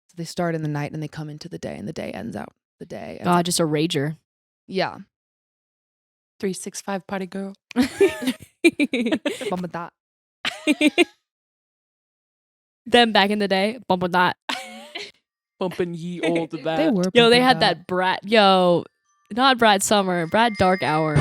So they start in the night and they come into the day, and the day ends out. The day. God, just a rager. Yeah. 365 party girl. Bump with that. Them back in the day, bump with that. Bumping ye old that. They were. Yo, they bumping had that Brad. Yo, not Brad Summer, Brad Dark Hour.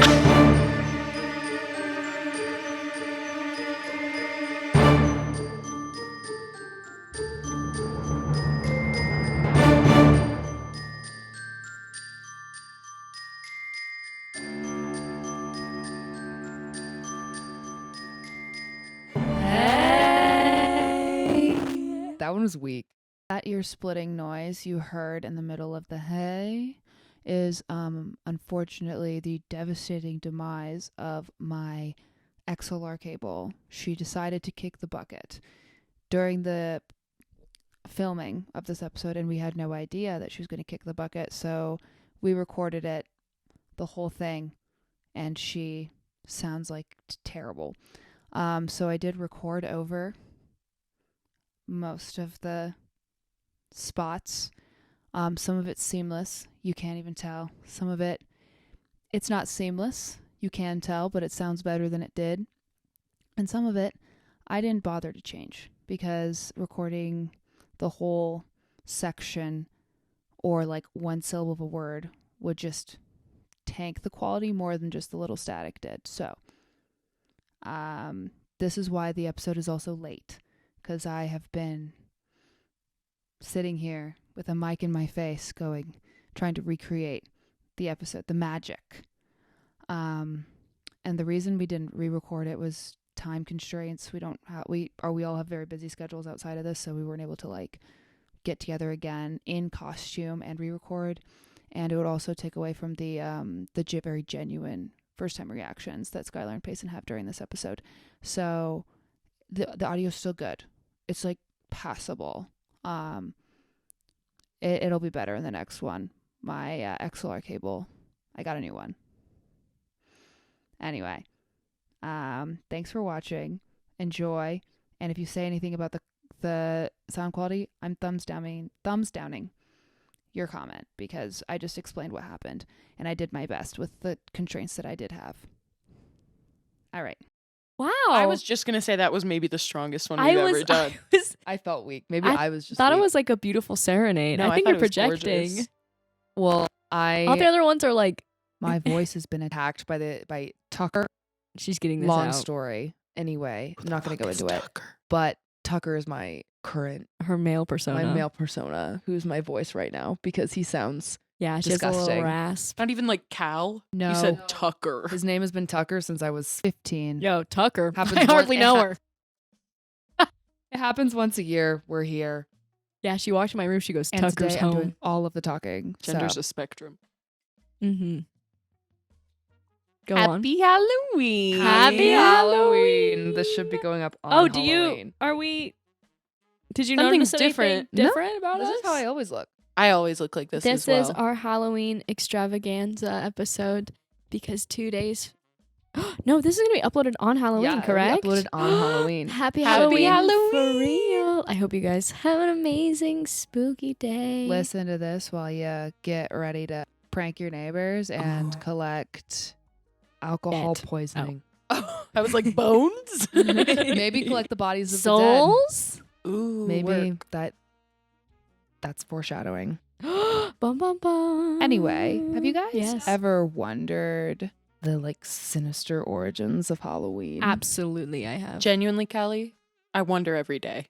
That one was weak. That ear-splitting noise you heard in the middle of the hay is, unfortunately, the devastating demise of my XLR cable. She decided to kick the bucket during the filming of this episode, and we had no idea that she was going to kick the bucket, so we recorded it, the whole thing, and she sounds like terrible. So I did record over most of the spots. Some of it's seamless. You can't even tell. Some of it's not seamless. You can tell, but it sounds better than it did. And some of it, I didn't bother to change because recording the whole section or like one syllable of a word would just tank the quality more than just the little static did. So, this is why the episode is also late. Because I have been sitting here with a mic in my face trying to recreate the episode, the magic. And the reason we didn't re-record it was time constraints. We all have very busy schedules outside of this, so we weren't able to like get together again in costume and re-record. And it would also take away from the very genuine first-time reactions that Skylar and Payson have during this episode. So the audio's still good. It's like passable. It'll be better in the next one. My XLR cable, I got a new one. Anyway, thanks for watching. Enjoy. And if you say anything about the sound quality, I'm thumbs downing your comment because I just explained what happened and I did my best with the constraints that I did have. All right. Wow. I was just going to say that was maybe the strongest one we've ever done. I felt weak. Maybe I was just thought weak. It was like a beautiful serenade. No, I think thought you're it was projecting. gorgeous. Well, all the other ones are like my voice has been attacked by Tucker. She's getting this Long out. story. Anyway, I'm not going to go into it. Tucker? But Tucker is my male persona, who's my voice right now because he sounds yeah, she has a little disgusting. rasp. Not even like Cal. No. You said Tucker. His name has been Tucker since I was 15. Yo, Tucker. Happens I hardly know her. It happens once a year. We're here. Yeah, she walked in my room. She goes, And Tucker's today I'm home. doing all of the talking. Gender's so. a spectrum. Mm-hmm. Go on. Happy Halloween. Happy Halloween. This should be going up on Halloween. Did you Something's notice anything different about This us? is how I always look. I always look like this as This well. is our Halloween extravaganza episode because 2 days. No, this is going to be uploaded on Halloween, Yeah, correct? it'll be uploaded on Halloween. Happy Happy Halloween for Halloween. real. I hope you guys have an amazing spooky day. Listen to this while you get ready to prank your neighbors and collect alcohol Dead. poisoning. I was like, bones? Maybe collect the bodies of Souls? Ooh, the dead. Maybe work. that's foreshadowing. Bum, bum, bum. Anyway, have you guys Yes. ever wondered the like sinister origins of Halloween? Absolutely, I have. Genuinely, Callie, I wonder every day.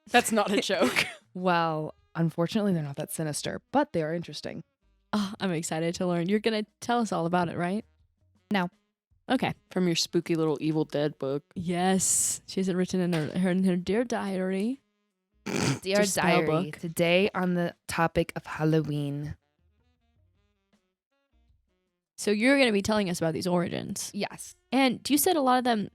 That's not a joke. Well, unfortunately, they're not that sinister, but they are interesting. Oh, I'm excited to learn. You're going to tell us all about it, right? No. Okay. From your spooky little Evil Dead book. Yes. She has it written in her Dear Diary. Dear Just spell Diary, book. today on the topic of Halloween. So you're going to be telling us about these origins. Yes. And you said a lot of them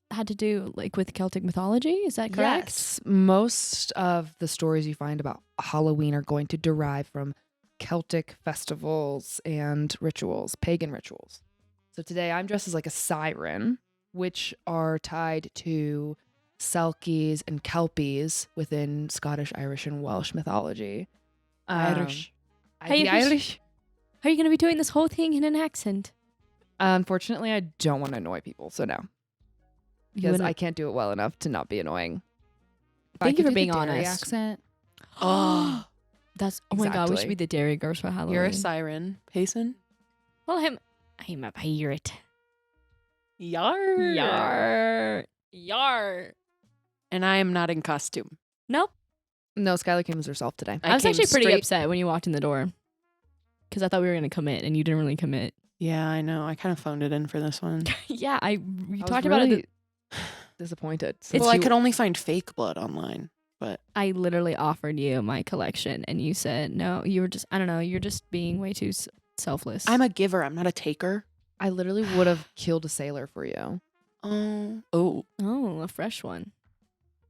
had to do like with Celtic mythology. Is that correct? Yes. Most of the stories you find about Halloween are going to derive from Celtic festivals and rituals, pagan rituals. So today I'm dressed as like a siren, which are tied to Selkies, and Kelpies within Scottish, Irish, and Welsh mythology. Irish. Hey, The Irish. Are you going to be doing this whole thing in an accent? Unfortunately, I don't want to annoy people, so no. Because I can't do it well enough to not be annoying. Thank you for do the being Derry honest. accent. Oh, that's oh my god, we should Exactly. be the Derry girls for Halloween. You're a siren. Payson? Well, I'm a pirate. Yar. Yar. Yar. And I am not in costume. Nope. No, Skylar came as herself today. I was came actually pretty straight- upset when you walked in the door. Because I thought we were going to commit and you didn't really commit. Yeah, I know. I kind of phoned it in for this one. Yeah, we I was talked about really it. disappointed. It's Well, I you- could only find fake blood online, but I literally offered you my collection and you said no. You were just, I don't know, you're just being way too selfless. I'm a giver. I'm not a taker. I literally would have killed a sailor for you. Oh. Oh, a fresh one.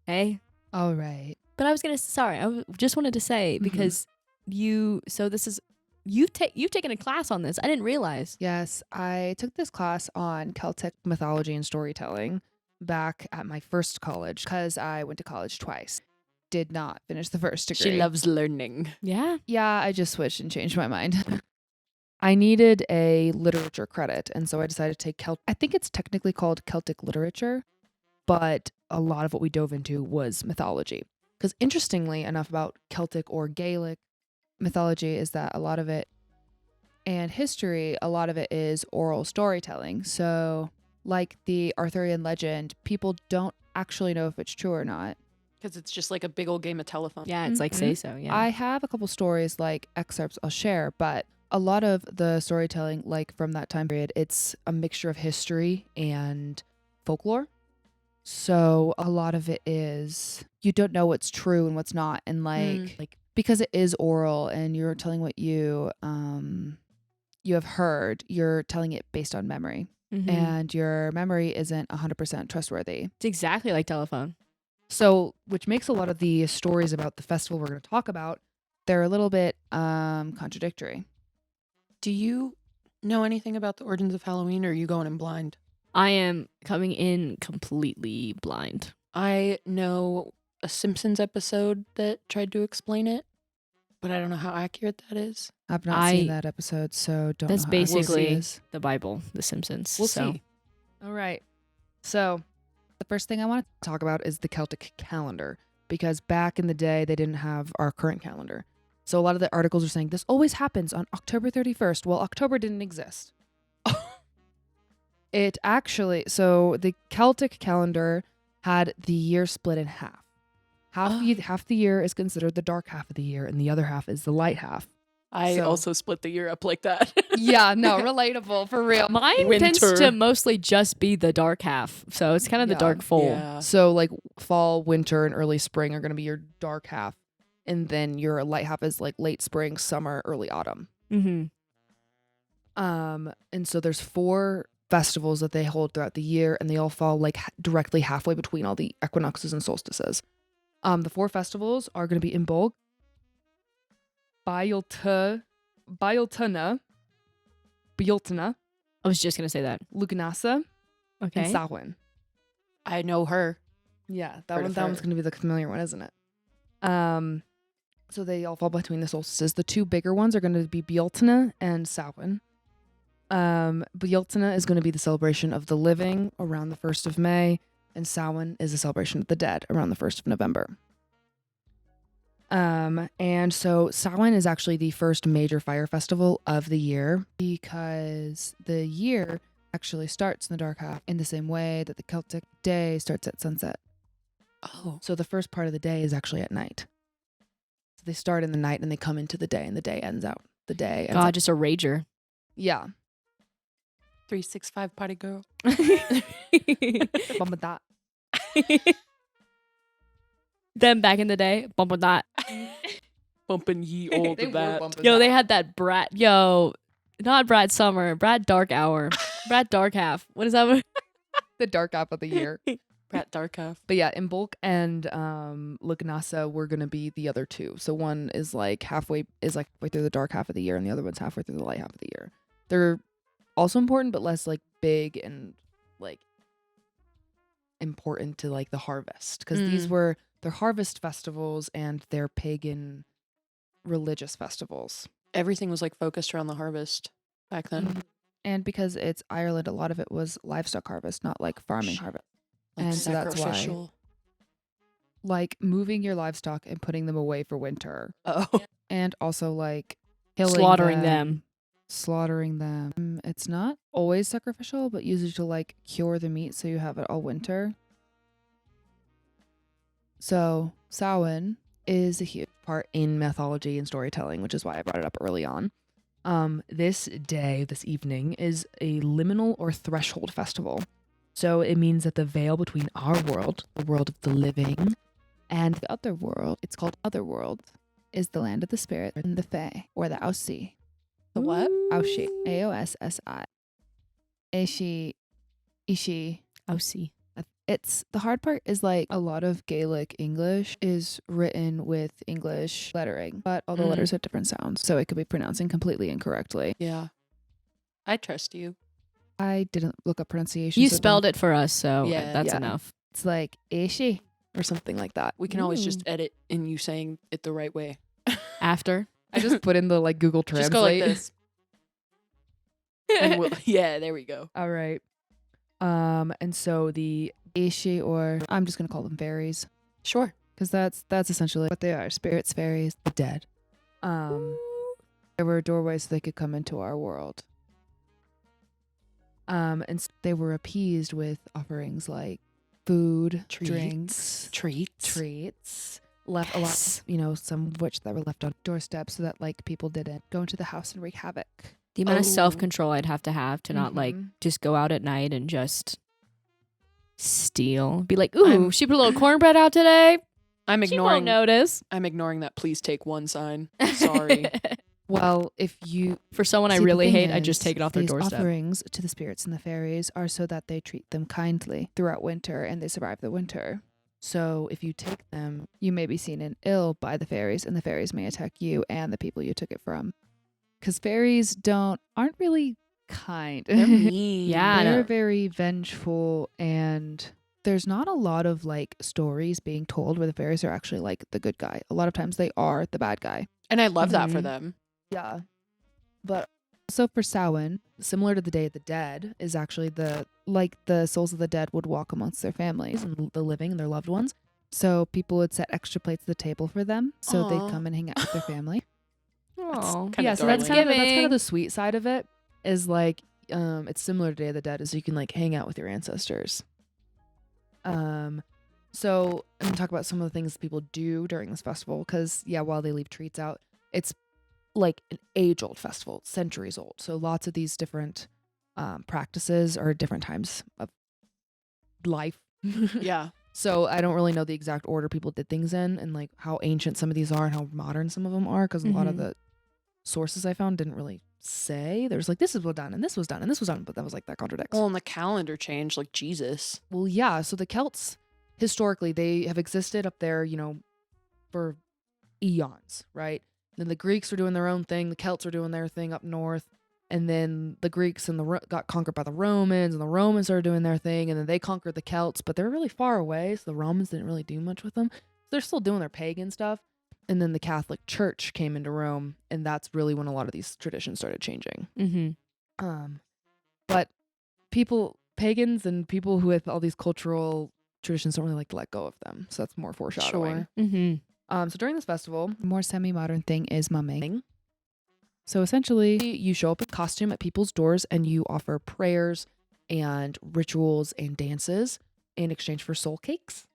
Hey. All right. But I was going to, sorry, just wanted to say because you've taken a class on this. I didn't realize. Yes, I took this class on Celtic mythology and storytelling back at my first college because I went to college twice. Did not finish the first degree. She loves learning. Yeah. Yeah, I just switched and changed my mind. I needed a literature credit, and so I decided to take I think it's technically called Celtic literature, but a lot of what we dove into was mythology. Because interestingly enough about Celtic or Gaelic mythology is that a lot of it, and history, a lot of it is oral storytelling. So like the Arthurian legend, people don't actually know if it's true or not. Because it's just like a big old game of telephone. Yeah, it's like Mhm. say so. Yeah. I have a couple stories, like excerpts I'll share, but a lot of the storytelling, like from that time period, it's a mixture of history and folklore. So a lot of it is you don't know what's true and what's not, and like because it is oral and you're telling what you have heard, you're telling it based on memory, Mhm. and your memory isn't 100% trustworthy. It's exactly like telephone. So, which makes a lot of the stories about the festival we're going to talk about, they're a little bit contradictory. Do you know anything about the origins of Halloween, or are you going in blind? I am coming in completely blind. I know a Simpsons episode that tried to explain it, but I don't know how accurate that is. I've not seen that episode, so don't That's know how accurate it basically is. the Bible, The Simpsons. We'll so. see. All right. So, the first thing I want to talk about is the Celtic calendar, because back in the day, they didn't have our current calendar. So, a lot of the articles are saying this always happens on October 31st. Well, October didn't exist. It actually, so the Celtic calendar had the year split in half. Half the year is considered the dark half of the year, and the other half is the light half. I So- also split the year up like that. Yeah, no, relatable, for real. Mine tends Winter. to mostly just be the dark half. So it's kind of the Yeah. dark full. Yeah. So like fall, winter, and early spring are going to be your dark half. And then your light half is like late spring, summer, early autumn. Mm-hmm. And so there's 4 festivals that they hold throughout the year, and they all fall like directly halfway between all the equinoxes and solstices. The 4 festivals are going to be in Bulg, Bieltana, I was just going to say that. Lugnasa, Okay. and Samhain. I know her. Yeah, Heard of that one's her. going to be the familiar one, isn't it? So they all fall between the solstices. The 2 bigger ones are going to be Bealtaine and Samhain. Bealtaine is going to be the celebration of the living around the 1st of May, and Samhain is the celebration of the dead around the 1st of November. And so Samhain is actually the first major fire festival of the year, because the year actually starts in the dark half in the same way that the Celtic day starts at sunset. Oh. So the first part of the day is actually at night. So they start in the night and they come into the day, and the day ends out. The day ends God, out. just a rager. Yeah. 365 party girl. Bum with that. Them back in the day, bump with that. Bumping ye all They to were that. bumping Yo, that. they had that Brad. Yo, not Brad Summer. Brad Dark Hour. Brad Dark Half. What is that? The dark half of the year. Rat Darkov. But yeah, in Bulk and Lugnasa were gonna be the other 2. So one is like halfway through the dark half of the year, and the other one's halfway through the light half of the year. They're also important, but less like big and like important to like the harvest, because these were their harvest festivals and their pagan religious festivals. Everything was like focused around the harvest back then. And because it's Ireland, a lot of it was livestock harvest, not like farming harvest. Like And so that's why, sacrificial. like moving your livestock and putting them away for winter, Oh. and also like killing Slaughtering them. slaughtering them. It's not always sacrificial, but usually to like cure the meat so you have it all winter. So Samhain is a huge part in mythology and storytelling, which is why I brought it up early on. This evening is a liminal or threshold festival. So it means that the veil between our world, the world of the living, and the other world, it's called Otherworld, is the land of the spirit and the fae, or the Aussie. The what? Aushi. Aossi. Ishi. Aussie. It's the hard part is like a lot of Gaelic English is written with English lettering, but all the letters have different sounds, so it could be pronouncing completely incorrectly. Yeah. I trust you. I didn't look up pronunciation. You spelled it for us, so Yeah. that's Yeah. enough. It's like Ishi or something like that. We can always just edit in you saying it the right way. After. I just put in the like Google Translate. Just go like this. And yeah, there we go. All right. And so the Ishi, or I'm just gonna call them fairies, Sure. because that's essentially what they are: spirits, fairies, the dead. There were doorways so they could come into our world. And they were appeased with offerings like food, drinks, treats. Left a lot, some of which that were left on doorsteps so that like people didn't go into the house and wreak havoc. The amount of self-control I'd have to not like Mhm. just go out at night and just steal. Be like, ooh, she put a little cornbread out today. I'm She won't ignoring notice. I'm ignoring that please take one sign. Sorry. Well, if you For someone I See, the really thing hate, I just is, take it off their these doorstep. offerings to the spirits and the fairies are so that they treat them kindly throughout winter and they survive the winter. So if you take them, you may be seen in ill by the fairies, and the fairies may attack you and the people you took it from. Because fairies aren't really kind. They're mean. Yeah, I know. They're very vengeful, and there's not a lot of like stories being told where the fairies are actually like the good guy. A lot of times they are the bad guy. And I love that for Mhm. them. Yeah. But so for Samhain, similar to the Day of the Dead, is actually the souls of the dead would walk amongst their families and the living and their loved ones. So people would set extra plates at the table for them, so Aw. they'd come and hang out with their family. Oh, Kinda So that's darling. kind of the sweet side of it. Is like it's similar to Day of the Dead, is you can like hang out with your ancestors. So I'm gonna talk about some of the things people do during this festival, because while they leave treats out, it's like an age-old festival, centuries old. So lots of these different practices are different times of life. Yeah. So I don't really know the exact order people did things in, and like how ancient some of these are and how modern some of them are, because a lot of the sources I found didn't really say. There's like, this is what done and this was done and this was done, but that was like, that contradicts. Well, and the calendar changed like Jesus. Well, yeah. So the Celts, historically, they have existed up there, for eons, right? Then the Greeks were doing their own thing. The Celts were doing their thing up north. And then the Greeks and got conquered by the Romans, and the Romans started doing their thing. And then they conquered the Celts, but they're really far away. So the Romans didn't really do much with them. So they're still doing their pagan stuff. And then the Catholic Church came into Rome. And that's really when a lot of these traditions started changing. Mm-hmm. But pagans and people who with all these cultural traditions don't really like to let go of them. So that's more foreshadowing. Sure. Mm-hmm. So during this festival, a more semi-modern thing is mumming. So essentially, you show up in costume at people's doors and you offer prayers and rituals and dances in exchange for soul cakes.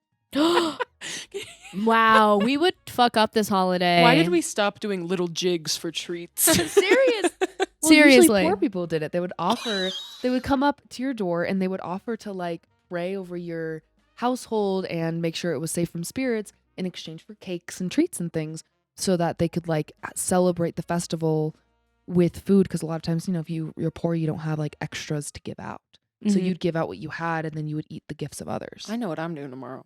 Wow, we would fuck up this holiday. Why did we stop doing little jigs for treats? Serious? Well, Seriously. usually poor people did it. They would come up to your door and they would offer to like pray over your household and make sure it was safe from spirits in exchange for cakes and treats and things, so that they could like celebrate the festival with food. Because a lot of times, if you're poor, you don't have like extras to give out. So Mhm. you'd give out what you had, and then you would eat the gifts of others. I know what I'm doing tomorrow.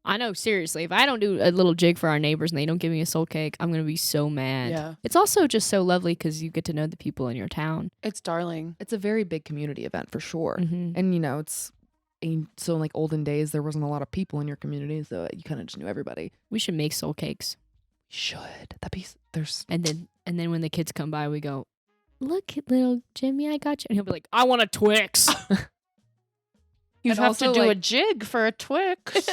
I know, seriously. If I don't do a little jig for our neighbors and they don't give me a soul cake, I'm going to be so mad. Yeah. It's also just so lovely because you get to know the people in your town. It's darling. It's a very big community event for sure. Mhm. And it's so in like olden days, there wasn't a lot of people in your community, so you kind of just knew everybody. We should make soul cakes. Should that be? There's And then when the kids come by, we go, "Look, little Jimmy, I got you." And he'll be like, "I want a Twix." You And have to also, do a like- jig for a Twix.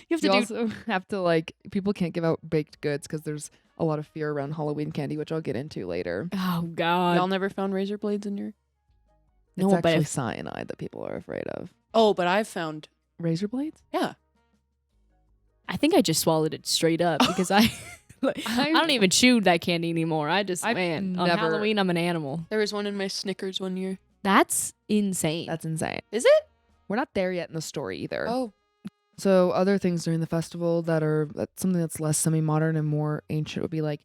you also have to like people can't give out baked goods because there's a lot of fear around Halloween candy, which I'll get into later. Oh God. Y'all never found razor blades in your... No, It's but actually if- cyanide that people are afraid of. Oh, but I've found... Razor blades? Yeah. I think I just swallowed it straight up because I don't even chew that candy anymore. I just, I've man, on never- Halloween, I'm an animal. There was one in my Snickers one year. That's insane. That's insane. Is it? We're not there yet in the story either. Oh. So other things during the festival that's something that's less semi-modern and more ancient would be like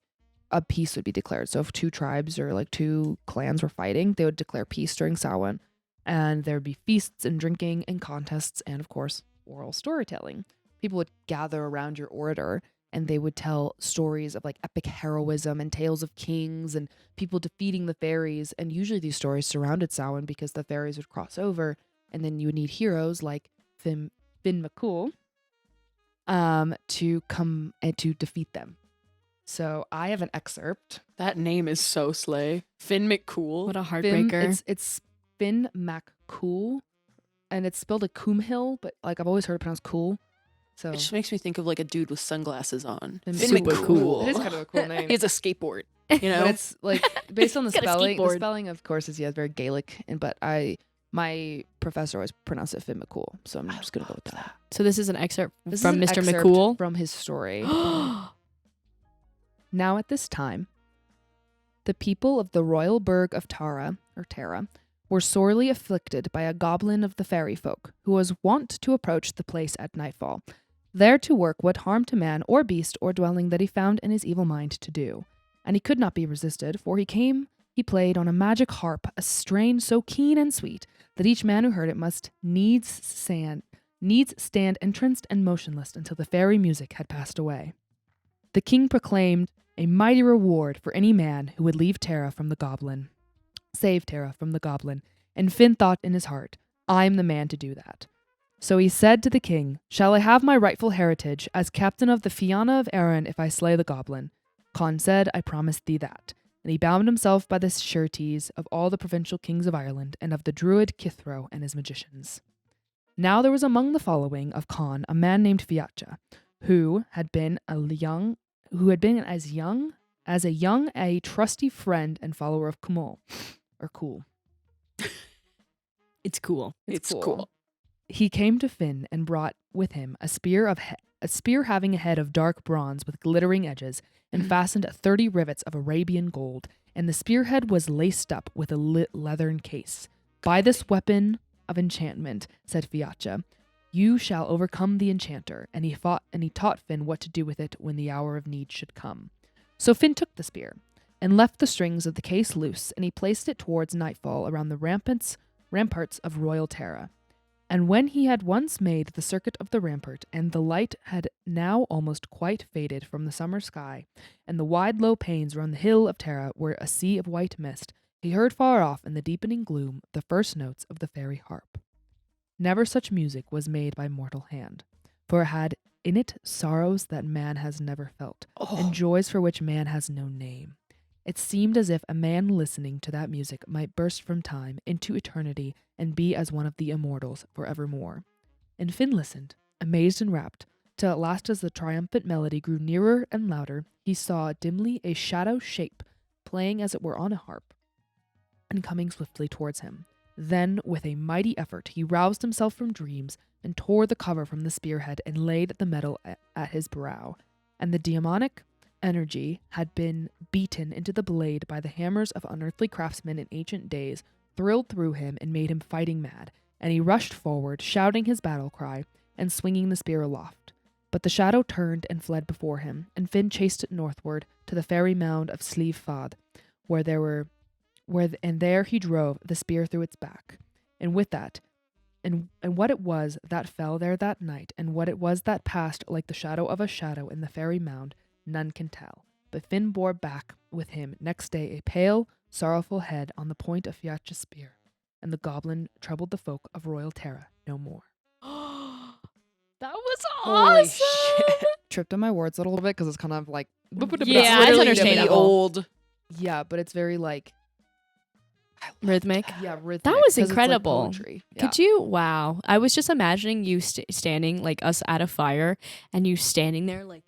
a peace would be declared. So if two tribes or like two clans were fighting, they would declare peace during Samhain, and there would be feasts and drinking and contests and of course oral storytelling. People would gather around your orator and they would tell stories of like epic heroism and tales of kings and people defeating the fairies, and usually these stories surrounded Samhain because the fairies would cross over, and then you would need heroes like Finn McCool to come and to defeat them. So I have an excerpt. That name is so slay. Finn McCool. What a Finn, heartbreaker. it's Finn McCool, and it's spelled like Coomhill, but like I've always heard it pronounced cool. So It just makes me think of like a dude with sunglasses on. Finn Finn Super McCool. cool. It is kind of a cool name. He has a skateboard. You know? But it's like based on the He's got a spelling. The skateboard. spelling, of course, is very Gaelic, but my professor always pronounced it Finn McCool, so I'm just gonna go with that. So this is an excerpt This is from an Mr. excerpt McCool. from his story. Now at this time, the people of the royal burg of Tara were sorely afflicted by a goblin of the fairy folk, who was wont to approach the place at nightfall, there to work what harm to man or beast or dwelling that he found in his evil mind to do. And he could not be resisted, for he played on a magic harp a strain so keen and sweet that each man who heard it must needs stand entranced and motionless until the fairy music had passed away. The king proclaimed a mighty reward for any man who would save Tara from the goblin. And Finn thought in his heart, I'm the man to do that. So he said to the king, Shall I have my rightful heritage as captain of the Fianna of Erin if I slay the goblin? Conn said, I promise thee that. And he bound himself by the sureties of all the provincial kings of Ireland and of the druid Kithro and his magicians. Now there was among the following of Conn a man named Fiatcha, who had been as a trusty friend and follower of Cool. It's cool. It's cool. He came to Finn and brought with him a spear having a head of dark bronze with glittering edges and fastened 30 rivets of Arabian gold, and the spearhead was laced up with a leathern case. By this weapon of enchantment, said Fiatcha, you shall overcome the enchanter. And he taught Finn what to do with it when the hour of need should come. So Finn took the spear and left the strings of the case loose, and he placed it towards nightfall around the ramparts of royal Tara. And when he had once made the circuit of the rampart, and the light had now almost quite faded from the summer sky, and the wide low panes round the hill of Tara were a sea of white mist, he heard far off in the deepening gloom the first notes of the fairy harp. Never such music was made by mortal hand, for it had in it sorrows that man has never felt, and joys for which man has no name. It seemed as if a man listening to that music might burst from time into eternity and be as one of the immortals for evermore. And Finn listened, amazed and rapt, till at last as the triumphant melody grew nearer and louder, he saw dimly a shadow shape, playing as it were on a harp, and coming swiftly towards him. Then, with a mighty effort, he roused himself from dreams and tore the cover from the spearhead and laid the metal at his brow. And the demonic energy had been beaten into the blade by the hammers of unearthly craftsmen in ancient days, thrilled through him and made him fighting mad, and he rushed forward, shouting his battle cry and swinging the spear aloft. But the shadow turned and fled before him, and Finn chased it northward to the fairy mound of Slieve Fad, and there he drove the spear through its back. And with that, and what it was that fell there that night, and what it was that passed like the shadow of a shadow in the fairy mound, none can tell. But Finn bore back with him next day a pale, sorrowful head on the point of Fiatcha's spear, and the goblin troubled the folk of royal Tara no more. Holy awesome. shit. Tripped on my words a little bit because it's kind of like Yeah, It's it's literally understandable. old. yeah, but it's very like Rhythmic. yeah, rhythmic. That was 'cause it's, like, incredible. poetry. Yeah. Could you? Wow. I was just imagining you standing like us at a fire and you standing there like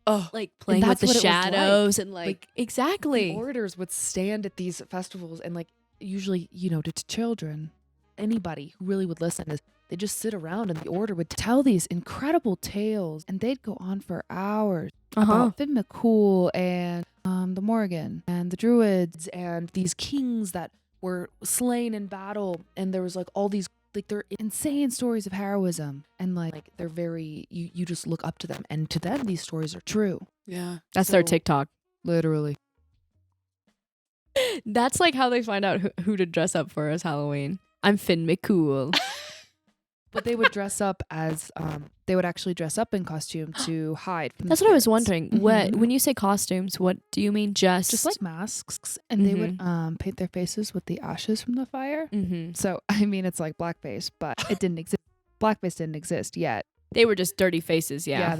Oh, playing with that's the what it was like. shadows and like Like, exactly. The orators would stand at these festivals and like usually, to children, anybody who really would listen is they just sit around and the orator would tell these incredible tales and they'd go on for hours about Finn McCool and the Morgan and the Druids and these kings that were slain in battle, and there was like all these like they're insane stories of heroism, and like they're very you just look up to them, and to them these stories are true. yeah. That's their So- TikTok. Literally. That's like how they find out who to dress up for as Halloween. I'm Finn McCool. But they would dress up as they would actually dress up in costume to hide from That's the what I was spirits. wondering. What Mhm. when you say costumes, what do you mean? Just like masks, and they would Mm-hmm. paint their faces with the ashes from the fire. Mm-hmm. So I mean, it's like blackface, but it didn't exist. Blackface didn't exist yet. They were just dirty faces. Yeah.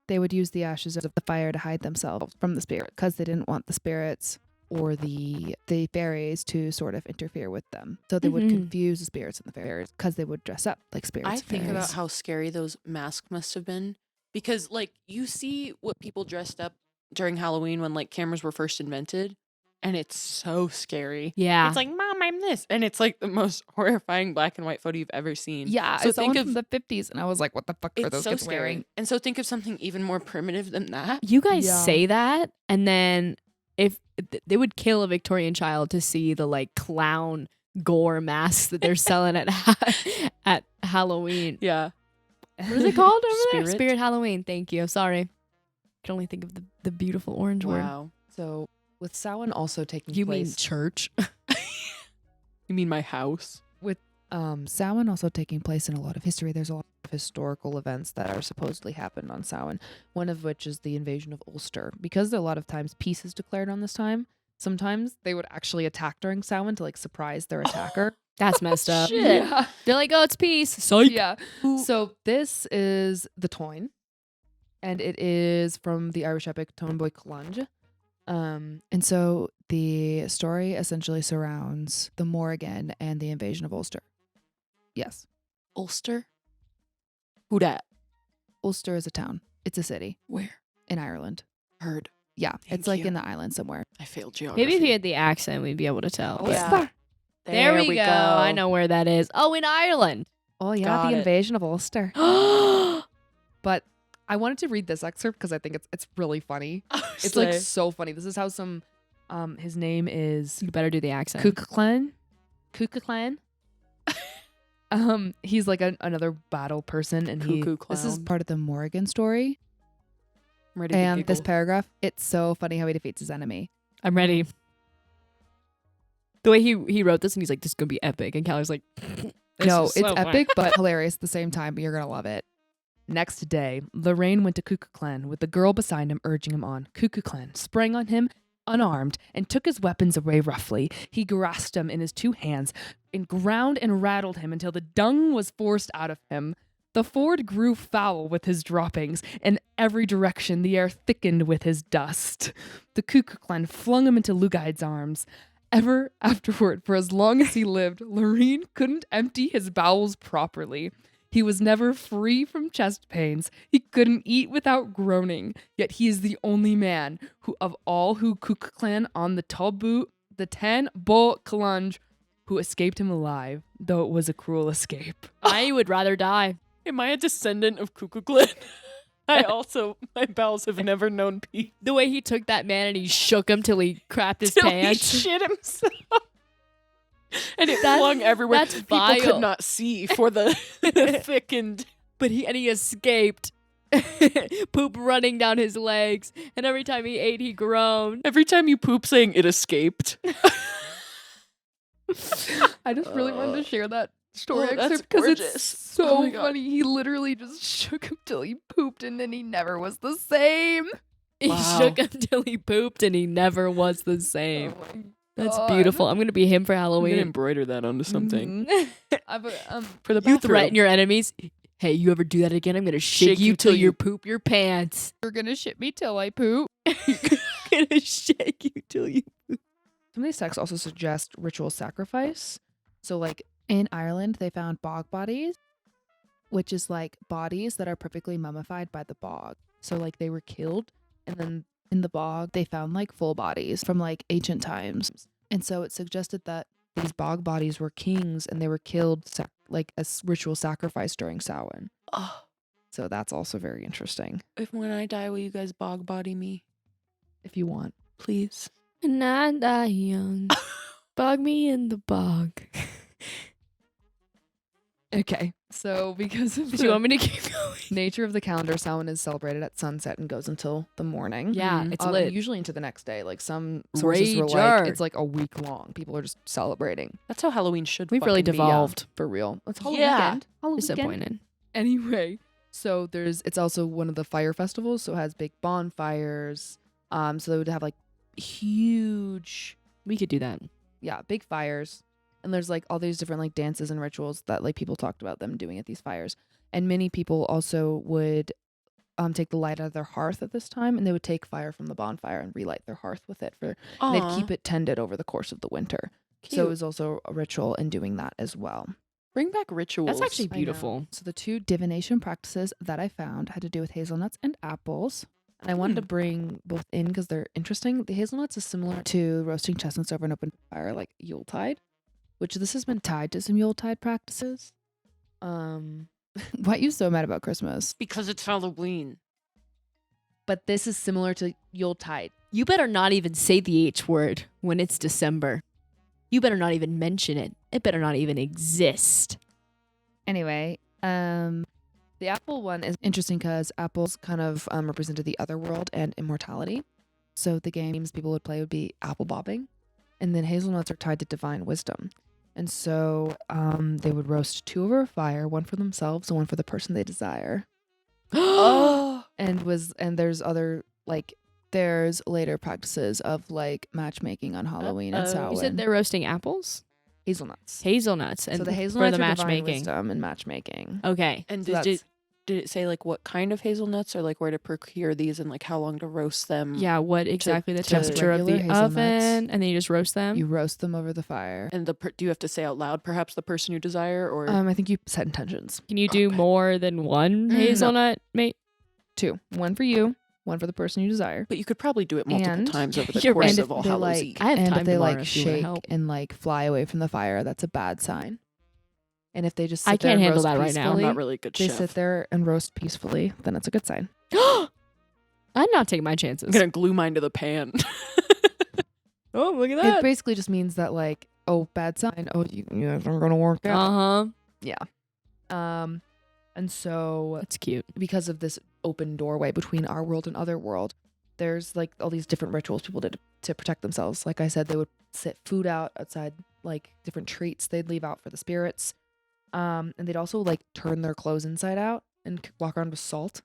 They would use the ashes of the fire to hide themselves from the spirit because they didn't want the spirits or the fairies to sort of interfere with them. So they would Mhm. confuse the spirits and the fairies because they would dress up like spirits. I and think fairies. about how scary those masks must have been, because like you see what people dressed up during Halloween when like cameras were first invented, and it's so scary. Yeah. It's like, Mom, I'm this, and it's like the most horrifying black and white photo you've ever seen. Yeah, So I saw think one of from the 50s, and I was like, "What the fuck are it's those so kids scary. wearing?" And so think of something even more primitive than that. You guys Yeah. say that, and then if they would kill a Victorian child to see the like clown gore masks that they're selling at at Halloween. Yeah. What is it called over there? Spirit. Spirit Halloween. Thank you. Sorry. I can only think of the beautiful orange word. Wow. So with Samhain also taking You mean place, church? You mean my house? Samhain also taking place in a lot of history. There's a lot of historical events that are supposedly happened on Samhain. One of which is the invasion of Ulster. Because a lot of times peace is declared on this time, sometimes they would actually attack during Samhain to like surprise their attacker. That's messed up. Shit. Yeah. They're like, oh, it's peace. Psych. Yeah. So this is the Toyn, and it is from the Irish epic Tone Boy Clunge. And so the story essentially surrounds the Morrigan and the invasion of Ulster. Yes. Ulster? Who dat? Ulster is a town. It's a city Where? in Ireland. Heard. Yeah. Thank It's like you. in the island somewhere. I failed geography. Maybe if he had the accent, we'd be able to tell. Oh, yeah. Ulster. There we go. I know where that is. Oh, in Ireland. Oh, yeah. Got the it. invasion of Ulster. But I wanted to read this excerpt because I think it's really funny. It's like so funny. This is how some his name is You better do the accent. Cuchulainn. Cuchulainn. He's like another battle person, and Cuckoo this is clown. part of the Morrigan story. I'm ready to And this giggle. paragraph, it's so funny how he defeats his enemy. I'm ready. The way he wrote this, and he's like, "This is gonna be epic," and Callie's like, No, it's epic, but hilarious at the same time. But you're gonna love it. Next day, Lorraine went to Cuchulainn with the girl beside him, urging him on. Cuchulainn sprang on him, unarmed, and took his weapons away roughly. He grasped him in his two hands and ground and rattled him until the dung was forced out of him. The ford grew foul with his droppings. In every direction, the air thickened with his dust. The Cuchulainn flung him into Lugaid's arms. Ever afterward, for as long as he lived, Lorraine couldn't empty his bowels properly. He was never free from chest pains. He couldn't eat without groaning. Yet he is the only man who, of all who Cuchulainn on the Ten Bo Clunge, who escaped him alive, though it was a cruel escape. I would rather die. Am I a descendant of Cuchulainn? My bowels have never known peace. The way he took that man and he shook him till he crapped his Till pants. he shit himself. And it That's- flung everywhere. that's People vile. could not see for the thickened. But he escaped. Poop running down his legs, and every time he ate, he groaned. Every time you poop, saying it escaped. I just really wanted to share that story Oh, that's excerpt because gorgeous. it's so Oh my God. funny. He literally just shook him till he pooped, and then he never was the same. He Wow. shook him till he pooped, and he never was the same. Oh my That's God. beautiful. I'm gonna be him for I'm gonna Halloween. embroider that onto something Mhm. for the You bathroom. threaten your enemies. Hey, you ever do that again? I'm gonna shake you till you poop your pants. You're gonna shit me till I poop. I'm gonna shake you till you. Some of these texts also suggest ritual sacrifice. So, like, In Ireland, they found bog bodies, which is like bodies that are perfectly mummified by the bog. So, like, they were killed, and then in the bog, they found like full bodies from like ancient times. And so it suggested that these bog bodies were kings and they were killed like as ritual sacrifice during Samhain. Oh, So that's also very interesting if when I die, will you guys bog body me, if you want. please? And I die young. Bog me in the bog. Okay, so because of Do you want me to keep going? nature of the calendar, Samhain is celebrated at sunset and goes until the morning. Yeah, Mhm. it's lit. Usually into the next day. Like some sources were Rager. like it's like a week long. People are just celebrating That's how Halloween should. We've really fucking be. devolved. for real. It's Halloween Yeah. weekend. Halloween weekend. Disappointed. Anyway, so it's also one of the fire festivals, so it has big bonfires. So they would have like huge, We could do that. big fires. And there's like all these different like dances and rituals that like people talked about them doing at these fires. And many people also would take the light out of their hearth at this time, and they would take fire from the bonfire and relight their hearth with it and they'd Aw, keep it tended over the course of the winter. So cute. it was also a ritual in doing that as well. Bring back rituals. That's actually I know. beautiful. So the two divination practices that I found had to do with hazelnuts and apples. And I wanted to bring both in because they're interesting. The hazelnuts is similar to roasting chestnuts over an open fire, like Yuletide, which this has been tied to some Yuletide practices. Why are you so mad about Christmas? because it's Halloween. But this is similar to Yuletide. You better not even say the H word when it's December. You better not even mention it. It better not even exist. Anyway, The apple one is interesting because apples kind of represented the other world and immortality. So the games people would play would be apple bobbing. And then hazelnuts are tied to divine wisdom. And so they would roast two over a fire, one for themselves and one for the person they desire. Oh, And there's other there's later practices of like matchmaking on Halloween and Uh-oh. Samhain. You said they're roasting apples? hazelnuts. Hazelnuts. And So the for hazelnuts the are divine matchmaking. wisdom and matchmaking. Okay. and So did it say like what kind of hazelnuts or like where to procure these and like how long to roast them? Yeah, what exactly the to temperature of the regular hazelnuts. oven, and then you just roast them. You roast them over the fire. And do you have to say out loud perhaps the person you desire or I think you set intentions. Can you do Okay. more than one No. hazelnut, mate? 2. One for you, one for the person you desire. but you could probably do it multiple And- times over the You're course right. of All Hallows Eve. I have and time if they tomorrow like if you wanna shake help. and like fly away from the fire, that's a bad sign. And if they just sit I there can't and handle roast that right now. I'm peacefully, not really a good they chef. sit there and roast peacefully, then it's a good sign. I'm not taking my chances. I'm gonna glue mine to the pan. Oh, look at It that. basically just means that like, oh, bad sign. Oh, you guys aren't gonna work out. Uh-huh. And so That's cute. because of this open doorway between our world and other world, there's like all these different rituals people did to protect themselves. Like I said, they would sit food out outside, like different treats they'd leave out for the spirits. And they'd also like turn their clothes inside out and walk around with salt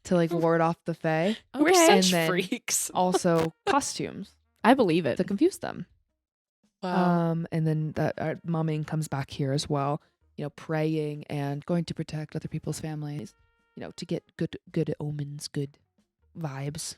to like ward off the fae. We're Okay. And such then freaks. Also costumes I believe it. to confuse them. Wow. And then that mumming comes back here as well. You know, praying and going to protect other people's families. You know, to get good omens, good vibes.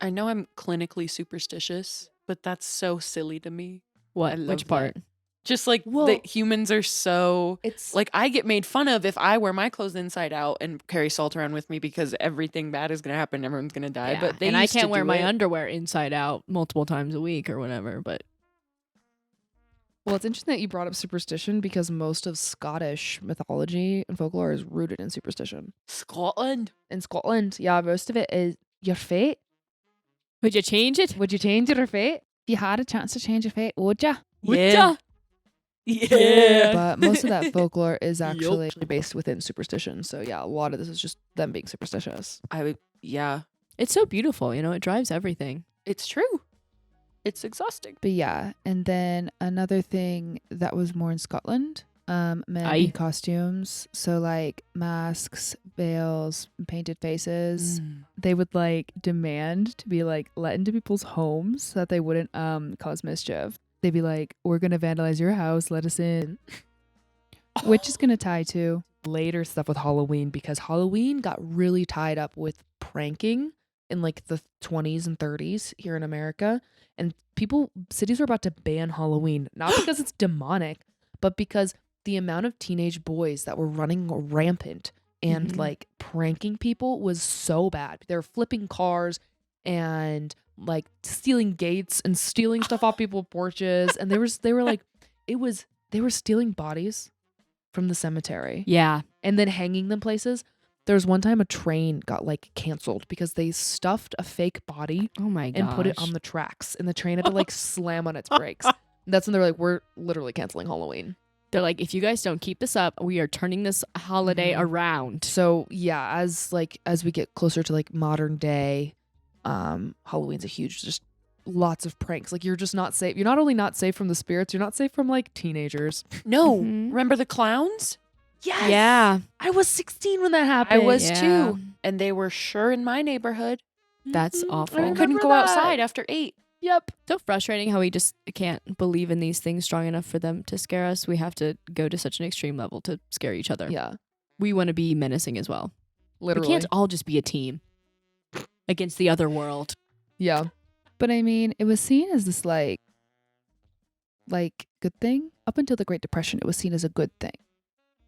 I know I'm clinically superstitious, but that's so silly to me. What? I love Which that. part? Just like Well- that humans are so It's like I get made fun of if I wear my clothes inside out and carry salt around with me because everything bad is gonna happen, everyone's gonna die. Yeah, But they and I used to can't wear do my it. underwear inside out multiple times a week or whatever. But well, it's interesting that you brought up superstition because most of Scottish mythology and folklore is rooted in superstition. Scotland. In Scotland, yeah, most of it is your fate. would you change it? Would you change your fate? If you had a chance to change your fate, would ya? Would Yeah. ya? Yeah. But most of that folklore is actually based within superstition. So yeah, a lot of this is just them being superstitious. Yeah. It's so beautiful, you know. It drives everything. It's true. It's exhausting. But yeah, and then another thing that was more in Scotland, men Aye. in costumes. So like masks, veils, painted faces. They would like demand to be like let into people's homes so that they wouldn't cause mischief. They'd be like, we're gonna vandalize your house, let us in. Which is gonna tie to later stuff with Halloween because Halloween got really tied up with pranking in like the 20s and 30s here in America. And cities were about to ban Halloween, not because it's demonic, but because the amount of teenage boys that were running rampant and like pranking people was so bad. They were flipping cars and like stealing gates and stealing stuff off people's porches. And they were stealing bodies from the cemetery. Yeah. And then hanging them places. There was one time a train got like canceled because they stuffed a fake body Oh my god. and put it on the tracks, and the train had to like slam on its brakes. And that's when they're like, we're literally canceling Halloween. They're like, if you guys don't keep this up, we are turning this holiday around. So yeah, as we get closer to like modern day, Halloween's a huge, just lots of pranks. Like you're just not safe. You're not only not safe from the spirits, you're not safe from like teenagers. No, Mhm. remember the clowns? Yes. Yeah. I was 16 when that happened. I was Yeah. too. And they were sure in my neighborhood. That's Mhm. awful. I I couldn't remember go that. outside after 8. Yep. So frustrating how we just can't believe in these things strong enough for them to scare us. We have to go to such an extreme level to scare each other. Yeah. We want to be menacing as well. Literally. We can't all just be a team against the other world. Yeah. But I mean, it was seen as this like good thing. Up until the Great Depression, it was seen as a good thing.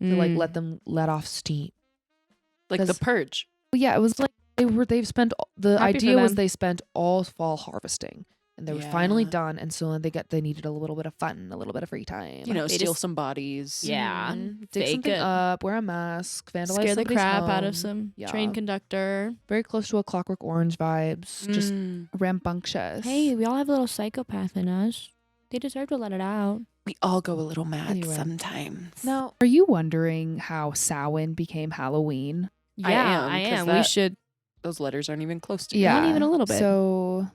To like Mm. let off steam. Like That's- the purge. But yeah, it was like They've spent the Happy for idea was them. they spent all fall harvesting and they were finally Yeah. done, and so they needed a little bit of fun, a little bit of free time. You know, They steal just- some bodies. Yeah. Dig Fake something it. up, wear a mask, vandalize Scare the somebody's crap out of home. some Yeah. train conductor. Very close to a Clockwork Orange vibes. Just Mm. rambunctious. Hey, we all have a little psychopath in us. They deserve to let it out. We all go a little mad Anyway. sometimes. Now, are you wondering how Samhain became Halloween? I am, I 'cause am. We that- should. Those letters aren't even close to Yeah, Not even a little bit. So,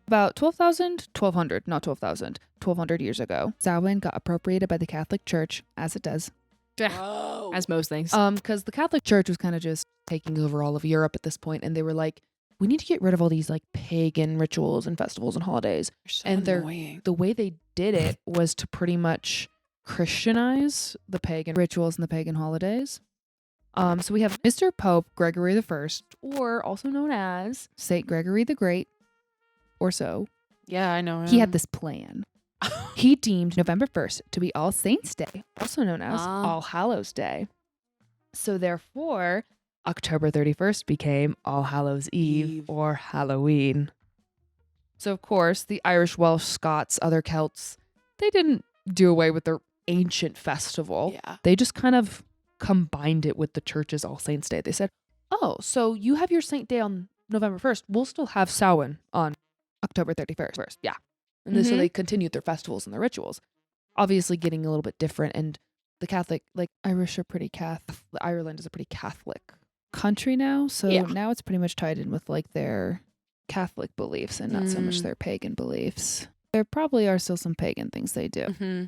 about 1200 years ago, Samhain got appropriated by the Catholic Church, as it does. Whoa. As most things. because the Catholic Church was kind of just taking over all of Europe at this point, and they were like, we need to get rid of all these like pagan rituals and festivals and holidays. You're so and they're- annoying. The way they did it was to pretty much Christianize the pagan rituals and the pagan holidays. So we have Mr. Pope Gregory the First, or also known as Saint Gregory the Great, or so. Yeah, I know. He had this plan. He deemed November 1st to be All Saints' Day, also known as Ah. All Hallows' Day. So therefore, October 31st became All Hallows Eve Eve. or Halloween. So of course, the Irish, Welsh, Scots, other Celts, they didn't do away with their ancient festival. Yeah. They just kind of combined it with the church's All Saints' Day. They said, oh, so you have your Saint Day on November 1st. We'll still have Samhain on October 31st. Yeah. And then so Mhm. they continued their festivals and their rituals. Obviously getting a little bit different. And the Catholic, like Irish are pretty Catholic Ireland is a pretty Catholic. country now, so Yeah. now it's pretty much tied in with like their Catholic beliefs and not so much Mm. their pagan beliefs. There probably are still some pagan things they do. Mm-hmm.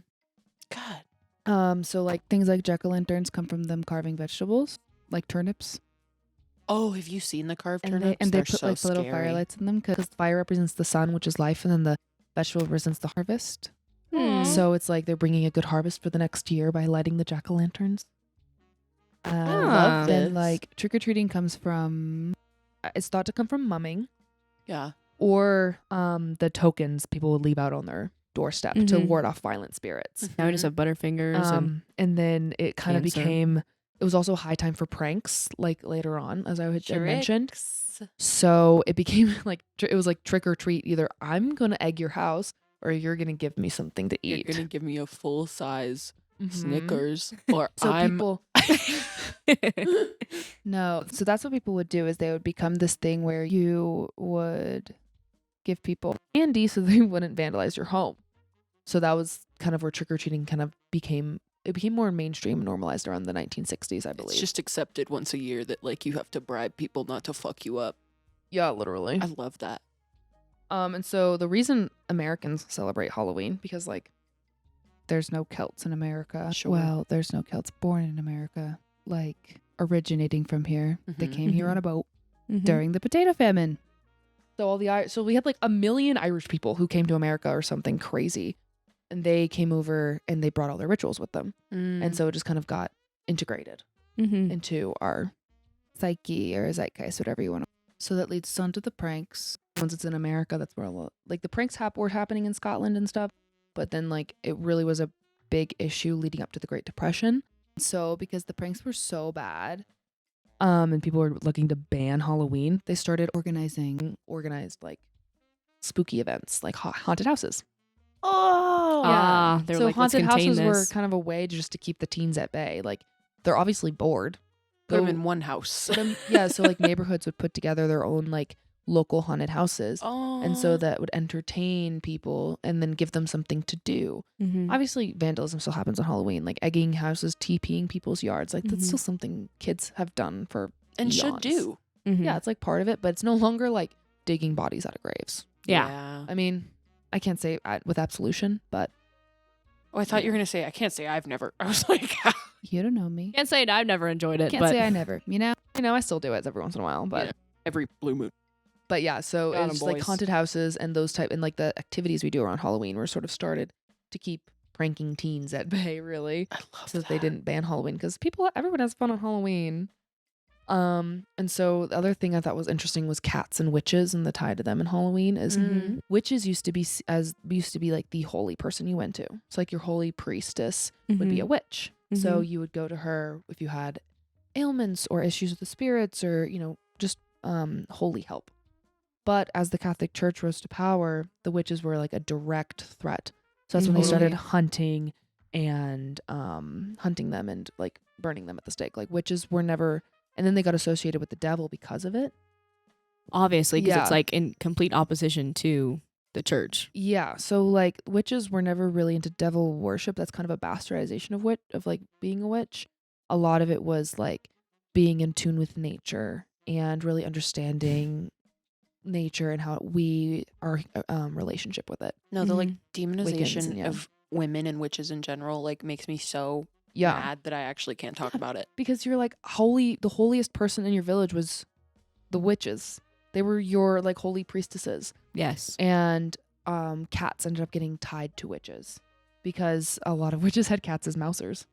God. So like things like jack-o'-lanterns come from them carving vegetables, like turnips, Oh, have you seen the carved and turnips? they They're put so like little scary. firelights in them because Fire represents the sun, which is life, and then the vegetable represents the harvest. Hmm. So it's like they're bringing a good harvest for the next year by lighting the jack-o'-lanterns. Ah. love Then this. like trick-or-treating comes from It's thought to come from mumming Yeah. or the tokens people would leave out on their doorstep to Mhm. ward off violent spirits. Now we just have Butterfingers and And then it kind of Cancer. became, it was also a high time for pranks, like later on, as I had mentioned. Tricks. So it became like, it was like trick or treat. Either I'm going to egg your house or you're going to give me something to You're eat. gonna give me a full size Mhm. Snickers, or So I'm. people, No, so that's what people would do is they would become this thing where you would give people candy so they wouldn't vandalize your home. So that was kind of where trick or treating kind of became, it became more mainstream and normalized around the 1960s, I believe. It's just accepted once a year that like you have to bribe people not to fuck you up. yeah, literally. I love that. And so the reason Americans celebrate Halloween, because like, there's no Celts in America. Sure. Well, there's no Celts born in America, like originating from here. They Mhm. came here Mhm. on a boat Mhm. during the potato famine. so so we had like 1 million Irish people who came to America or something crazy, and they came over and they brought all their rituals with them, Mm. and so it just kind of got integrated. Mm-hmm. into our psyche or zeitgeist, whatever you want to. So that leads on to the pranks. Once it's in America, that's where a lot, like the pranks were happening in Scotland and stuff. But then like it really was a big issue leading up to the Great Depression. So because the pranks were so bad, and people were looking to ban Halloween, they started organized like spooky events, like haunted houses. Oh, Ah, they're So like, let's haunted contain houses were this. kind of a way just to keep the teens at bay. Like they're obviously bored. put them Go- in one house. yeah, so like neighborhoods would put together their own like local haunted houses. Oh, And so that would entertain people and then give them something to do. Mm-hmm. Obviously, vandalism still happens on Halloween, like egging houses, TPing people's yards. Like that's Mhm. still something kids have done for and should eons. do. Mm-hmm. Yeah, it's like part of it, but it's no longer like digging bodies out of graves. Yeah. I mean, I can't say with absolution, but Oh, I thought you were gonna say I can't say I've never. I was like, you don't know me. Can't say it. I've never enjoyed it. Can't but say I never. You know, I still do it every once in a while, but Yeah. every blue moon. But yeah, so Got 'em, it's like boys. haunted houses and those type and like the activities we do around Halloween were sort of started to keep pranking teens at bay, really, I love so that they didn't ban Halloween because everyone has fun on Halloween. And so the other thing I thought was interesting was cats and witches and the tie to them in Halloween is Mhm. witches used to be like the holy person you went to. So like your holy priestess would be a witch. So Mhm. you would go to her if you had ailments or issues with the spirits or, just holy help. But as the Catholic Church rose to power, the witches were like a direct threat. So that's when they started hunting and hunting them and like burning them at the stake. Like witches were never, and then they got associated with the devil because of it. Obviously, because Yeah. it's like in complete opposition to the church. Yeah, so like witches were never really into devil worship. That's kind of a bastardization of like being a witch. A lot of it was like being in tune with nature and really understanding nature and how our relationship with it. No, the like Mhm. demonization yeah. of women and witches in general like makes me so Yeah, mad that I actually can't talk about it. because you're like the holiest person in your village was the witches. They were your like holy priestesses. Yes. And cats ended up getting tied to witches because a lot of witches had cats as mousers.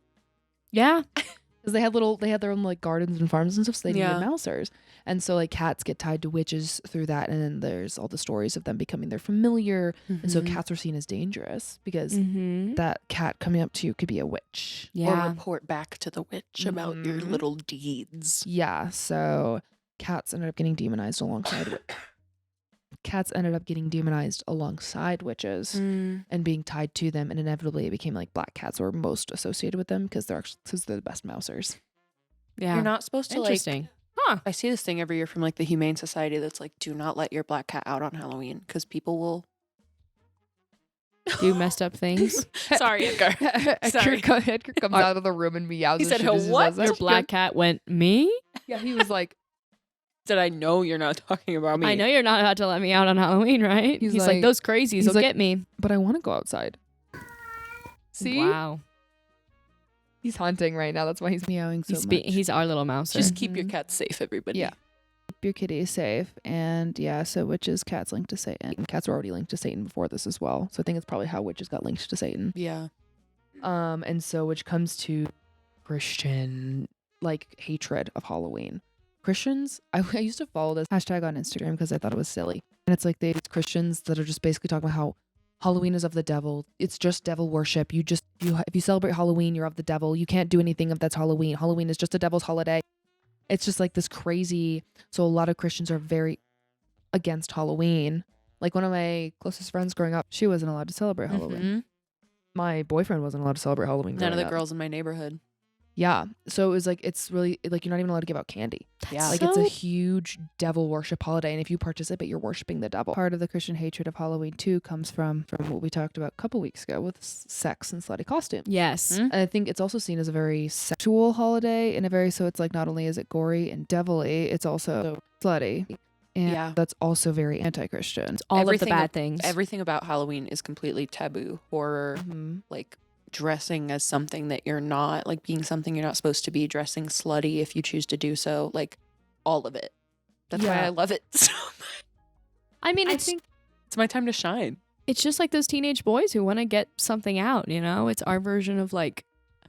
Yeah. Because they had their own like gardens and farms and stuff, so they Yeah. needed mousers. And so like cats get tied to witches through that, and then there's all the stories of them becoming their familiar. And so Mhm. cats were seen as dangerous because Mm-hmm. that cat coming up to you could be a witch. Or Yeah. report back to the witch about your Mhm. little deeds. Yeah, so cats ended up getting demonized alongside cats ended up getting demonized alongside witches Mm. and being tied to them, and inevitably it became like black cats were most associated with them because they're the best mousers. Yeah. You're not supposed to like. Interesting. Huh. I see this thing every year from like the Humane Society that's like, do not let your black cat out on Halloween because people will. Do messed up things. Sorry, Edgar. Sorry. Edgar comes out of the room and meows. He as said, soon as "What? says that. Your black cat went, me? Yeah, he was like, Said I know you're not talking about me. I know you're not about to let me out on Halloween, right? He's He's like- like, those crazies he's will like- get me. but I want to go outside. See, Wow. he's hunting right now. That's why he's meowing so much. He's our little mouser. Just keep your Mhm. cat safe, everybody. Yeah. Keep your kitty safe. And yeah, so witches, cats linked to Satan. Cats were already linked to Satan before this as well. So I think it's probably how witches got linked to Satan. Yeah. And so which comes to Christian like hatred of Halloween. Christians, I used to follow this hashtag on Instagram because I thought it was silly. And it's like these Christians that are just basically talking about how Halloween is of the devil. It's just devil worship. If you celebrate Halloween, you're of the devil. You can't do anything if that's Halloween. Halloween is just a devil's holiday. It's just like this crazy. So a lot of Christians are very against Halloween. Like one of my closest friends growing up, she wasn't allowed to celebrate Halloween. Mhm. My boyfriend wasn't allowed to celebrate Halloween. None of the growing up. girls in my neighborhood. Yeah. So it was like, it's really like you're not even allowed to give out candy. Yeah. Like it's a huge devil worship holiday. And if you participate, you're worshiping the devil. Part of the Christian hatred of Halloween too comes from what we talked about a couple weeks ago with sex and slutty costumes. Yes. Mm. And I think it's also seen as a very sexual holiday so it's like not only is it gory and devilly, it's also slutty. And Yeah. that's also very anti-Christian. All of the Everything bad things. Everything about Halloween is completely taboo. Horror, Mhm. like dressing as something that you're not, like being something you're not supposed to be, dressing slutty if you choose to do so, like all of it. That's why Yeah. I love it so much. I mean, I it's think it's my time to shine. it's just like those teenage boys who want to get something out, you know? It's our version of like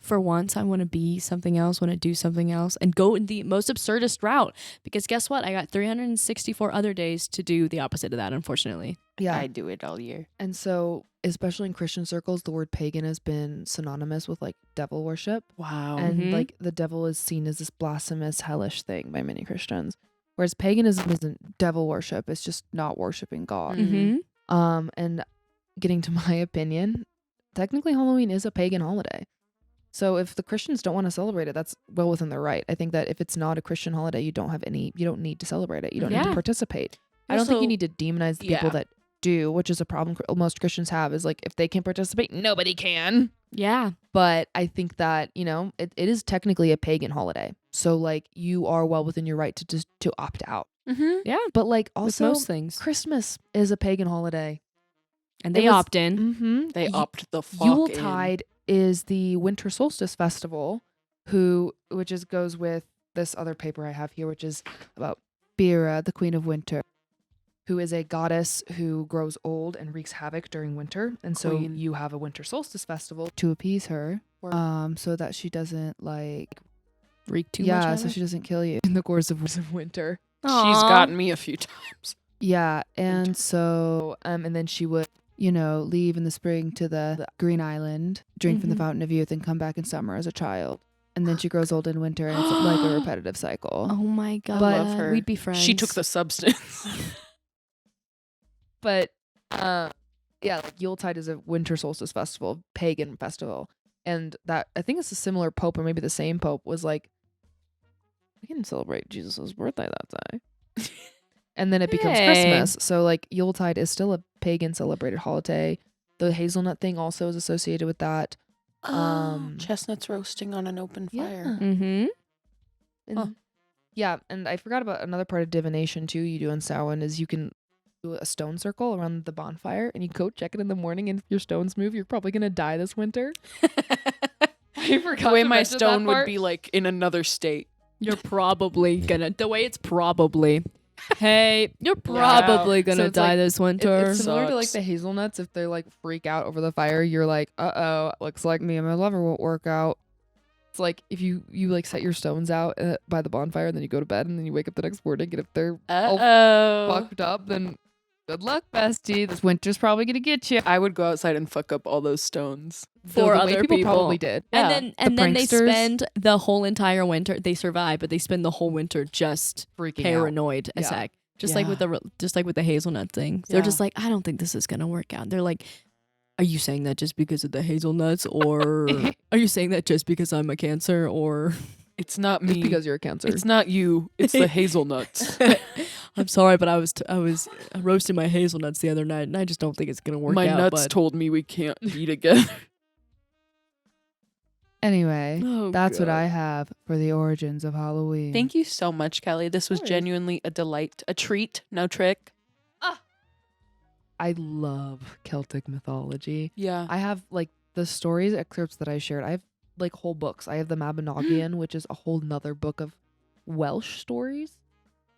for once I want to be something else, want to do something else, and go in the most absurdist route. Because guess what? I got 364 other days to do the opposite of that, unfortunately. Yeah. I do it all year. And so, especially in Christian circles, the word pagan has been synonymous with like devil worship. Wow. And Mhm. like the devil is seen as this blasphemous, hellish thing by many Christians. Whereas paganism isn't devil worship, it's just not worshiping God. Mhm. And getting to my opinion, technically Halloween is a pagan holiday. So if the Christians don't want to celebrate it, that's well within their right. I think that if it's not a Christian holiday, you don't need to celebrate it. You don't need to Yeah. participate. I don't think you Also- need to demonize the people Yeah. that do, which is a problem most Christians have, is like if they can participate, nobody can. Yeah. But I think that, it is technically a pagan holiday. So like you are well within your right to opt out. Mhm. Yeah. But like With also most things. Christmas is a pagan holiday. And they was- opt in. Mm-hmm. They opt the fuck Yuletide is the winter solstice festival, which goes with this other paper I have here, which is about Bera, the queen of winter, who is a goddess who grows old and wreaks havoc during winter. And so Queen. you have a winter solstice festival. To appease her, Word. so that she doesn't like, Wreak too much yeah, havoc. so she doesn't kill you. In the course of winter. She's Aw. gotten me a few times. Yeah, Winter. and so And then she would leave in the spring to the Green Island, drink from the Mhm. fountain of youth, and come back in summer as a child. And then she grows old in winter, and it's like a repetitive cycle. Oh my god. love her. We'd be friends. She took the substance. But yeah, like Yuletide is a winter solstice festival, pagan festival. And that I think it's a similar pope, or maybe the same pope, was like, we can celebrate Jesus' birthday that day. And then it becomes Hey. Christmas. So like Yuletide is still a pagan celebrated holiday. The hazelnut thing also is associated with that. Chestnuts roasting on an open Yeah. fire. Mm-hmm. And Huh. yeah, and I forgot about another part of divination too. You do in Samhain is you can do a stone circle around the bonfire, and you go check it in the morning. And if your stones move, you're probably gonna die this winter. I forgot The way to my mention that stone would part. be like in another state. You're probably gonna. The way it's probably. Hey, you're probably So gonna it's die like- this winter. It's similar to like Sucks. the hazelnuts. If they like freak out over the fire, you're like, looks like me and my lover won't work out. It's like if you like set your stones out by the bonfire, and then you go to bed, and then you wake up the next morning, and if they're Uh-oh. fucked up, then good luck, bestie. This winter's probably gonna get you. I would go outside and fuck up all those stones. For the way other people people. probably did. And Yeah. then they pranksters. spend the whole entire winter. They survive, but they spend the whole winter just Freaking out. paranoid as Yeah. heck. Just like with the hazelnut thing. They're just like, I don't think this is gonna work out. They're like, are you saying that just because of the hazelnuts, or are you saying that just because I'm a Cancer, or It's not Just me. because you're a Cancer. It's not you. It's the hazelnuts. I'm sorry, but I was roasting my hazelnuts the other night, and I just don't think it's gonna work My out. nuts but told me we can't be together. Anyway, Oh, that's what God. I have for the origins of Halloween. Thank you so much, Kelly. This was course. genuinely a delight, a treat, no trick. I love Celtic mythology. Yeah. I have like the stories excerpts that I shared. I have like whole books. I have the Mabinogion, which is a whole nother book of Welsh stories,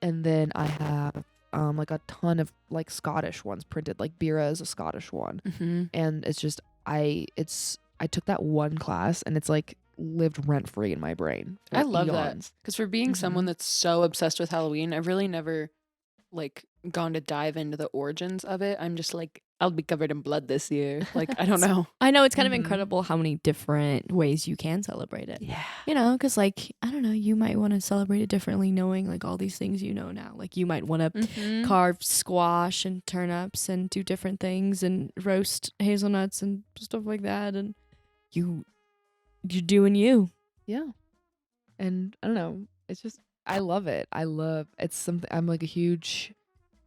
and then I have like a ton of like Scottish ones printed. Like Bera is a Scottish one, Mm-hmm. and it's just I took that one class, and it's like lived rent free in my brain. for I love that. eons. Because for being someone Mhm. that's so obsessed with Halloween, I've really never like gone to dive into the origins of it. I'm just like, I'll be covered in blood this year. Like, I don't know. I know it's kind of Mhm. incredible how many different ways you can celebrate it. Yeah. You know, because like I don't know, you might want to celebrate it differently, knowing like all these things you know now. Like you might want to Mm-hmm. carve squash and turnips and do different things and roast hazelnuts and stuff like that. And you're doing you. Yeah. And I don't know. It's just I love it. It's something I'm like a huge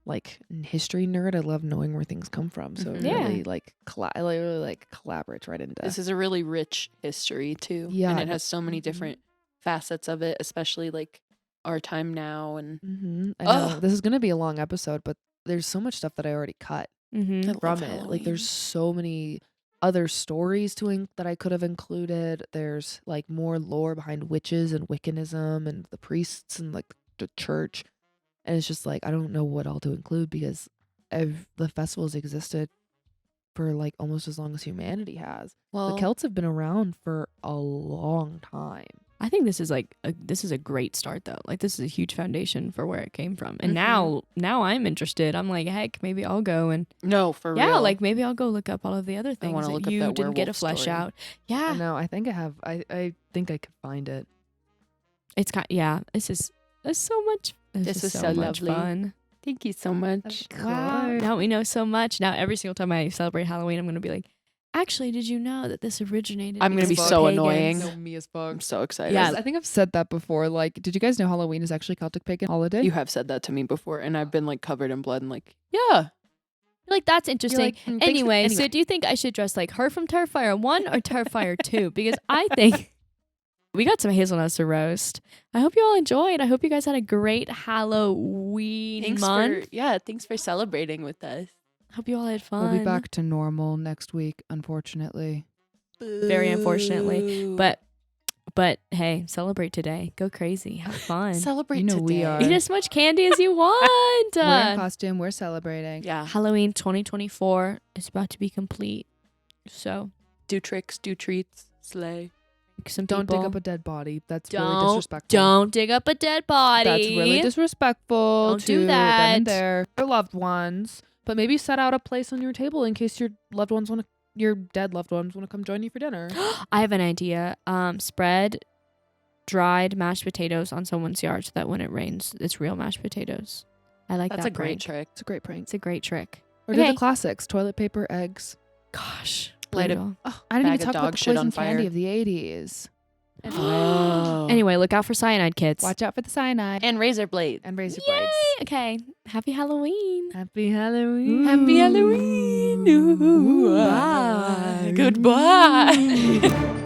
like history nerd. I love knowing where things come from. So it Mhm. Yeah. really like I really like collaborates right into This is a really rich history too. Yeah, And it has so many mhm. different facets of it, especially like our time now. And I know. Ugh. This is gonna be a long episode, but there's so much stuff that I already cut Mm-hmm. I love from it. Like Halloween. there's so many other stories that I could have included. There's like more lore behind witches and Wiccanism and the priests and like the church. And it's just like I don't know what all to include because the festivals existed for like almost as long as humanity has. Well, The Celts have been around for a long time. I think this is like this is a great start though. Like this is a huge foundation for where it came from. And Mhm. now I'm interested. I'm like, heck, maybe I'll go and no, for yeah, real. like maybe I'll go look up all of the other things wanna that look up you that didn't get to werewolf flesh story. out. Yeah, No, I think I have. I think I could find it. it's this is so much. This is so so much lovely. fun. Thank you so much. Wow. Now we know so much. Now every single time I celebrate Halloween, I'm gonna be like, actually, did you know that this originated? I'm gonna because be of so pagans?" annoying. No, me as fuck. I'm so excited. Yeah. I think I've said that before. Like, did you guys know Halloween is actually Celtic pagan holiday? You have said that to me before, and I've been like covered in blood and like, yeah. Like that's interesting. like, thanks for- Anyway, so anyway. do you think I should dress like her from Terrifier 1 or Terrifier 2? Because I think we got some hazelnuts to roast. I hope you all enjoyed. I hope you guys had a great Halloween month. Thanks for celebrating with us. Hope you all had fun. We'll be back to normal next week, unfortunately. Very unfortunately, Boo. but hey, celebrate today. Go crazy. Have fun. Celebrate You know we today. are. Eat as much candy as you want. We're in costume. We're celebrating. Yeah. Halloween 2024 is about to be complete. So Do tricks, do treats, slay. some Don't dig people- up a dead body. That's really Don't- disrespectful. Don't dig up a dead body. That's really disrespectful Don't to do them that. and their loved ones. But maybe set out a place on your table in case your dead loved ones want to come join you for dinner. I have an idea. Spread dried mashed potatoes on someone's yard so that when it rains, it's real mashed potatoes. I like That's that a great prank. trick. It's a great prank. It's a great trick. Or do Okay. the classics: toilet paper, eggs. Gosh. Light a- brutal. I didn't Bag even of talk about dog the shit on poison candy fire. of the 80s. Oh. Anyway, look out for cyanide, kids. Watch out for the cyanide And razor blades. and razor Yay! blades. Okay. Happy Halloween. Happy Halloween. Happy Halloween. Ooh, Bye. Goodbye.